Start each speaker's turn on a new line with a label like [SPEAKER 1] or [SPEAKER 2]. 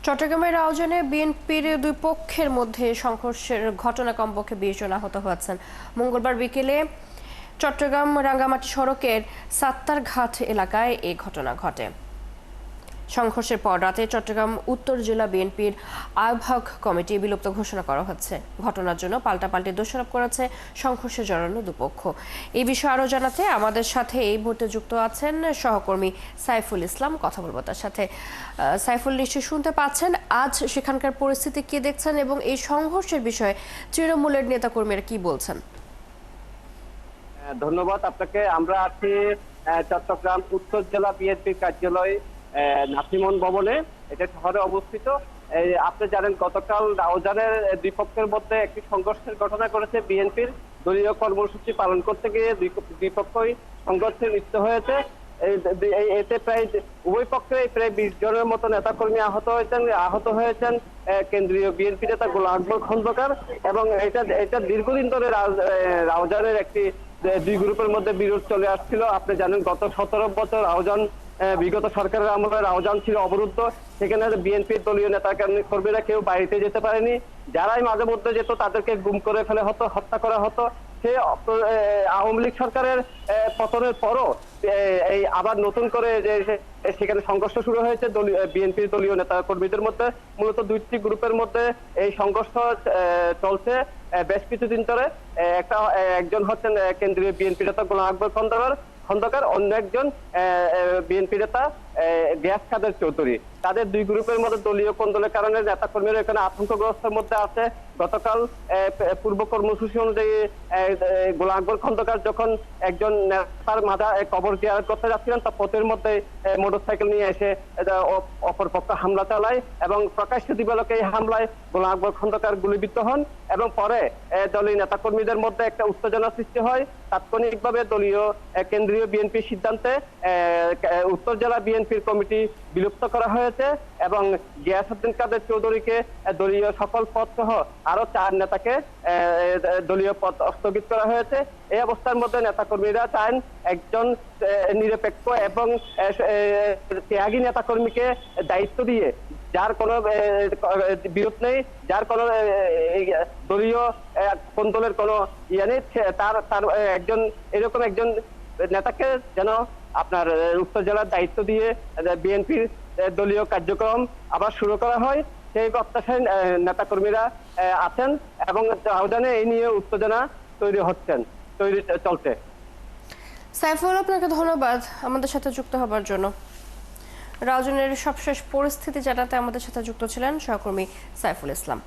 [SPEAKER 1] চট্টগ্রামের রাউজানে বিএনপির দুই পক্ষের মধ্যে সংঘর্ষের ঘটনা কমপক্ষে 20 জন আহত হয়েছেন। মঙ্গলবার বিকেলে চট্টগ্রাম রাঙ্গামাটি সড়কের সাত্তারঘাট এলাকায় এই ঘটনা ঘটে। সংঘর্ষের পর রাতে চট্টগ্রাম উত্তর জেলা বিএনপির আহ্বায়ক কমিটি বিলুপ্ত ঘোষণা করা হচ্ছে। ঘটনার জন্য পাল্টাপাল্টি দোষারোপ করেছে সংঘর্ষে জড়ানো দুপক্ষ। এই বিষয়ে আরও জানাতে আমাদের সাথে এই মুহূর্তে যুক্ত আছেন সহকর্মী সাইফুল ইসলাম। কথা বলবো তার সাথে। সাইফুল, নিশ্চয়ই শুনতে পাচ্ছেন, আজ সেখানকার পরিস্থিতি কি দেখছেন এবং এই সংঘর্ষের বিষয়ে তৃণমূলের নেতাকর্মীরা কি বলছেন?
[SPEAKER 2] ধন্যবাদ আপনাকে। আমরা আছি চট্টগ্রাম উত্তর জেলা বিএনপি কার্যালয় নাসিমন ভবনে। এটা শহরে অবস্থিত। আপনি জানেন গতকাল রাউজানের দুই পক্ষের মধ্যে একটি সংঘর্ষের ঘটনা করেছে। বিএনপির দলীয় কর্মসূচি পালন করতে গিয়ে দুই পক্ষই সংঘর্ষে লিপ্ত হয়েছে। এতে প্রায় উভয় পক্ষে প্রায় 20 জনের মতো নেতাকর্মী আহত হয়েছেন কেন্দ্রীয় বিএনপি নেতা গোলাম আকবর খন্দকার। এবং এটা দীর্ঘদিন ধরে রাউজানের একটি দুই গ্রুপের মধ্যে বিরোধ চলে আসছিল। আপনি জানেন গত 17 বছর রাউজান বিগত সরকারের আমলে রাউজান ছিল অবরুদ্ধ। সেখানে বিএনপির দলীয় নেতা কর্মীরা কেউ বাড়িতে যেতে পারেনি। যারাই মাঝে মধ্যে যেত তাদেরকে গুম করে ফেলে হতো, হত্যা করা হতো। সে আওয়ামী লীগ সরকারের পতনের পরও এই আবার নতুন করে সেখানে সংঘর্ষ শুরু হয়েছে বিএনপির দলীয় নেতা কর্মীদের মধ্যে। মূলত দুইটি গ্রুপের মধ্যে এই সংঘর্ষ চলছে বেশ কিছুদিন ধরে। একজন হচ্ছেন কেন্দ্রীয় বিএনপি নেতা গোলাম আকবর খন্দকার, অন্য একজন বিএনপি নেতা গিয়াস কাদের চৌধুরী। তাদের দুই গ্রুপের মধ্যে দলীয় কোন্দলের কারণে নেতা কর্মীরা এখানে আতঙ্কগ্রস্তের মধ্যে আছে। গতকাল পূর্ব কর্মসূচি অনুযায়ী গোলাম আকবর খন্দকার যখন একজন নেতার মাথা কবর জিয়ারত করতে যাচ্ছিলেন, তা পথের মধ্যে মোটরসাইকেল নিয়ে এসে অপরপক্ষ হামলা চালায় এবং প্রকাশ্য দিবালোকে এই হামলায় গোলাম আকবর খন্দকার গুলিবিদ্ধ হন। এবং পরে দলীয় নেতাকর্মীদের মধ্যে একটা উত্তেজনা সৃষ্টি হয়। তাৎক্ষণিকভাবে দলীয় কেন্দ্রীয় বিএনপির সিদ্ধান্তে উত্তর জেলা বিএনপির কমিটি বিলুপ্ত করা হয়েছে এবং গিয়াসউদ্দিন কাদের চৌধুরীকে দলীয় সকল পদ সহ আরো 4 নেতাকে দলীয় পদ স্থগিত করা হয়েছে। এই অবস্থার মধ্যে নেতাকর্মীরা চান একজন নিরপেক্ষ এবং ত্যাগী নেতাকর্মীকে দায়িত্ব দিয়ে, যার কোনো বিরোধ নেই, যার কোনো দলীয় কোন্দলের কোনো ইয়ে নেই, তার একজন এরকম একজন নেতাকে যেন আপনার উত্তর জেলার দায়িত্ব দিয়ে বিএনপির দলীয় কার্যক্রম আবার শুরু করা হয়, সেই প্রত্যাশায় নেতাকর্মীরা আছেন এবং রাউজানে এই নিয়ে উত্তেজনা চলছে।
[SPEAKER 1] সাইফুল, আপনাকে ধন্যবাদ আমাদের সাথে যুক্ত হবার জন্য। রাউজানের সবশেষ পরিস্থিতি জানাতে আমাদের সাথে যুক্ত ছিলেন সহকর্মী সাইফুল ইসলাম।